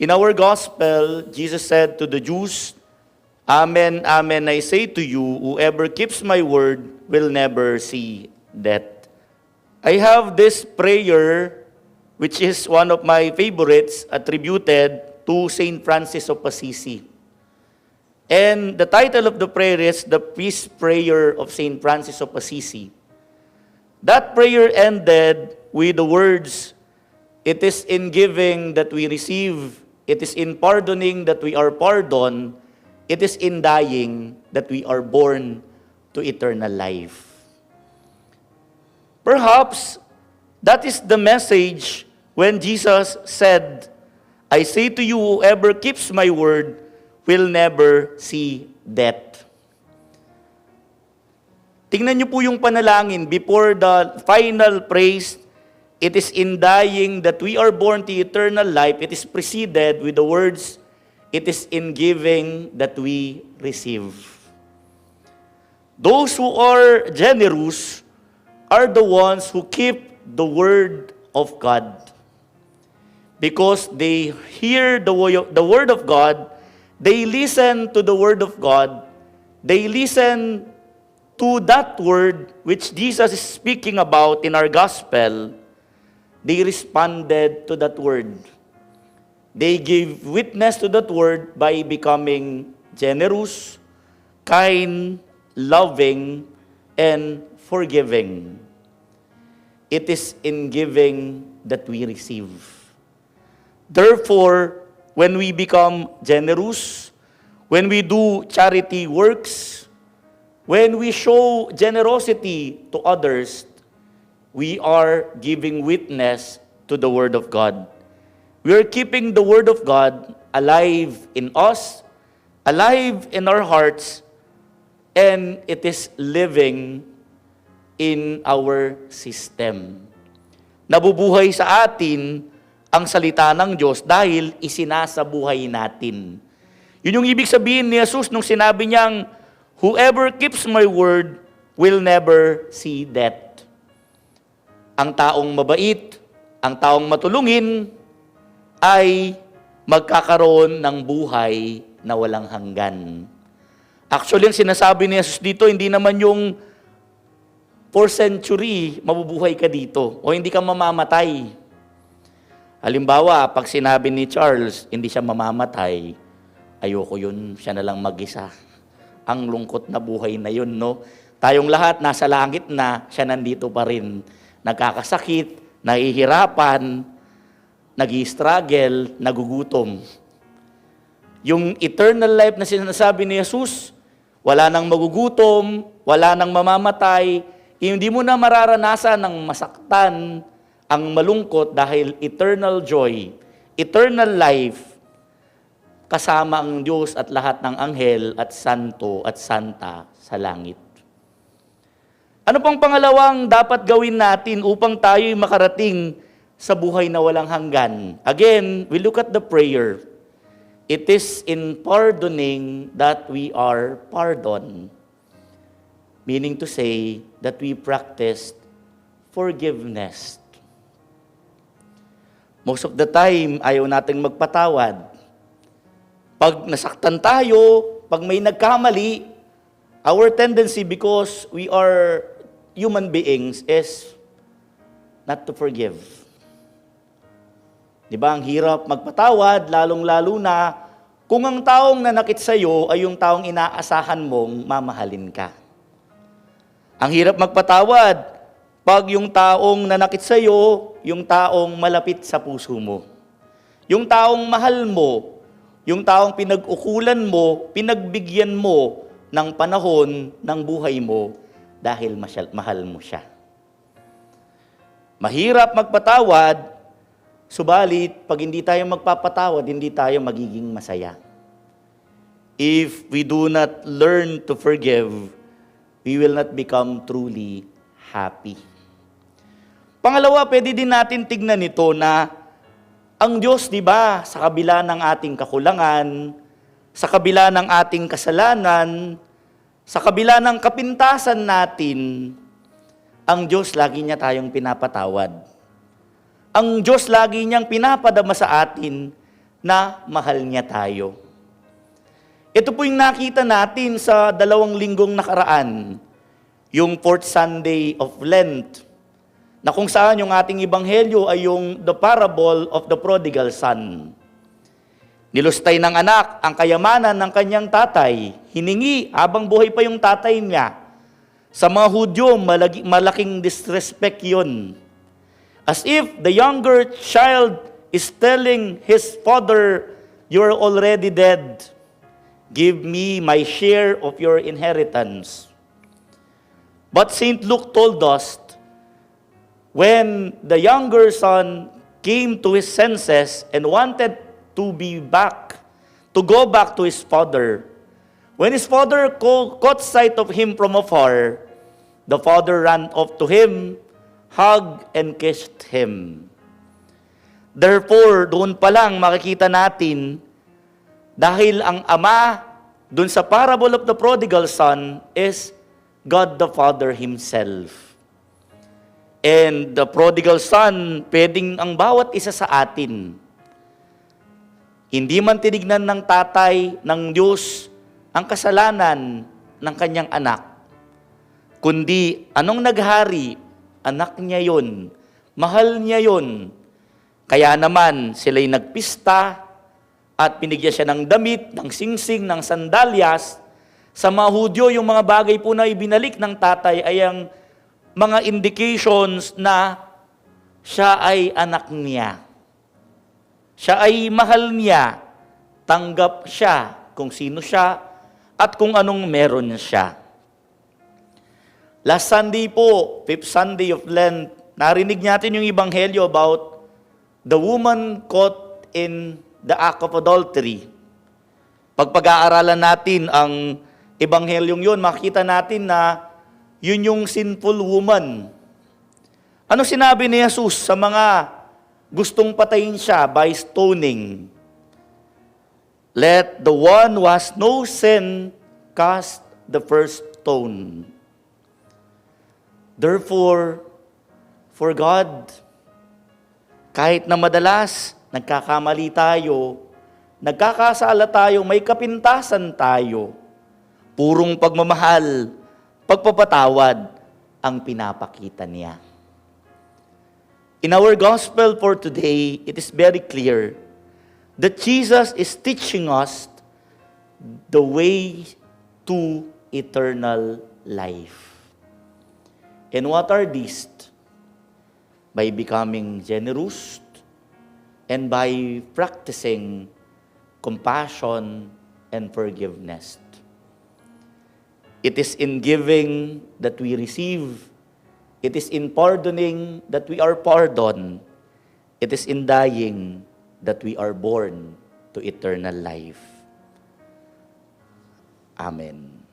In our gospel, Jesus said to the Jews, "Amen, amen, I say to you, whoever keeps my word will never see death." I have this prayer, which is one of my favorites, attributed to Saint Francis of Assisi. And the title of the prayer is the Peace Prayer of Saint Francis of Assisi. That prayer ended with the words, "It is in giving that we receive, it is in pardoning that we are pardoned, it is in dying that we are born to eternal life." Perhaps that is the message when Jesus said, "I say to you, whoever keeps my word will never see death." Tingnan niyo po yung panalangin before the final praise, "It is in dying that we are born to eternal life." It is preceded with the words, "It is in giving that we receive." Those who are generous are the ones who keep the word of God. Because they hear the word of God, they listen to the word of God, they listen to that word which Jesus is speaking about in our gospel, they responded to that word. They give witness to that word by becoming generous, kind, loving, and forgiving. It is in giving that we receive. Therefore, when we become generous, when we do charity works, when we show generosity to others, we are giving witness to the Word of God. We are keeping the Word of God alive in us, alive in our hearts, and it is living in our system. Nabubuhay sa atin ang salita ng Diyos dahil isinasabuhay natin. Yun yung ibig sabihin ni Jesus nung sinabi niyang, "Whoever keeps my word will never see death." Ang taong mabait, ang taong matulungin, ay magkakaroon ng buhay na walang hanggan. Actually, ang sinasabi ni Jesus dito, hindi naman yung for century, mabubuhay ka dito o hindi ka mamamatay. Halimbawa, pag sinabi ni Charles, hindi siya mamamatay, ayoko yun, siya na lang mag-isa. Ang lungkot na buhay na yun, no? Tayong lahat nasa langit na, siya nandito pa rin. Nagkakasakit, nahihirapan, nag-i-struggle, nagugutom. Yung eternal life na sinasabi ni Jesus, wala nang magugutom, wala nang mamamatay, hindi mo na mararanasan ng masaktan, ang malungkot dahil eternal joy, eternal life, kasama ang Diyos at lahat ng anghel at santo at santa sa langit. Ano pang pangalawang dapat gawin natin upang tayo'y makarating sa buhay na walang hanggan? Again, we look at the prayer. It is in pardoning that we are pardoned. Meaning to say that we practice forgiveness. Most of the time, ayaw nating magpatawad. Pag nasaktan tayo, pag may nagkamali, our tendency because we are human beings is not to forgive. Di ba? Ang hirap magpatawad, lalong-lalo na kung ang taong nanakit sa'yo ay yung taong inaasahan mong mamahalin ka. Ang hirap magpatawad pag yung taong nanakit sa iyo, yung taong malapit sa puso mo. Yung taong mahal mo, yung taong pinag-ukulan mo, pinagbigyan mo ng panahon ng buhay mo dahil mahal mo siya. Mahirap magpatawad, subalit pag hindi tayo magpapatawad, hindi tayo magiging masaya. If we do not learn to forgive, we will not become truly happy. Pangalawa, pwede din natin tignan ito na ang Diyos, di ba, sa kabila ng ating kakulangan, sa kabila ng ating kasalanan, sa kabila ng kapintasan natin, ang Diyos lagi niya tayong pinapatawad. Ang Diyos lagi niyang pinapadama sa atin na mahal niya tayo. Ito po yung nakita natin sa 2 linggong nakaraan, yung 4th Sunday of Lent, na kung saan yung ating ebanghelyo ay yung the parable of the prodigal son. Nilustay ng anak ang kayamanan ng kanyang tatay, hiningi habang buhay pa yung tatay niya. Sa mga Hudyo, malaking disrespect yun. As if the younger child is telling his father, "You're already dead. Give me my share of your inheritance." But St. Luke told us, when the younger son came to his senses and wanted to go back to his father, when his father caught sight of him from afar, the father ran off to him, hugged and kissed him. Therefore, doon pa lang makikita natin, dahil ang ama doon sa parable of the prodigal son is God the Father Himself. And the prodigal son, pwedeng ang bawat isa sa atin. Hindi man tinignan ng tatay, ng Diyos, ang kasalanan ng kanyang anak. Kundi, anong naghari? Anak niya yun. Mahal niya yun. Kaya naman, sila'y nagpista at pinigyan siya ng damit, ng singsing, ng sandalyas. Sa mga Hudyo, yung mga bagay po na ibinalik ng tatay ay ang mga indications na siya ay anak niya. Siya ay mahal niya. Tanggap siya kung sino siya at kung anong meron siya. Last Sunday po, 5th Sunday of Lent, narinig natin yung ebanghelyo about the woman caught in the act of adultery. Pag-aaralan natin ang ebanghelyong yun, makita natin na yun yung sinful woman. Ano sinabi ni Jesus sa mga gustong patayin siya by stoning? Let the one who has no sin cast the first stone. Therefore, for God, kahit na madalas nagkakamali tayo, nagkakasala tayo, may kapintasan tayo, purong pagmamahal, pagpapatawad ang pinapakita niya. In our gospel for today, it is very clear that Jesus is teaching us the way to eternal life. And what are these? By becoming generous and by practicing compassion and forgiveness. It is in giving that we receive. It is in pardoning that we are pardoned. It is in dying that we are born to eternal life. Amen.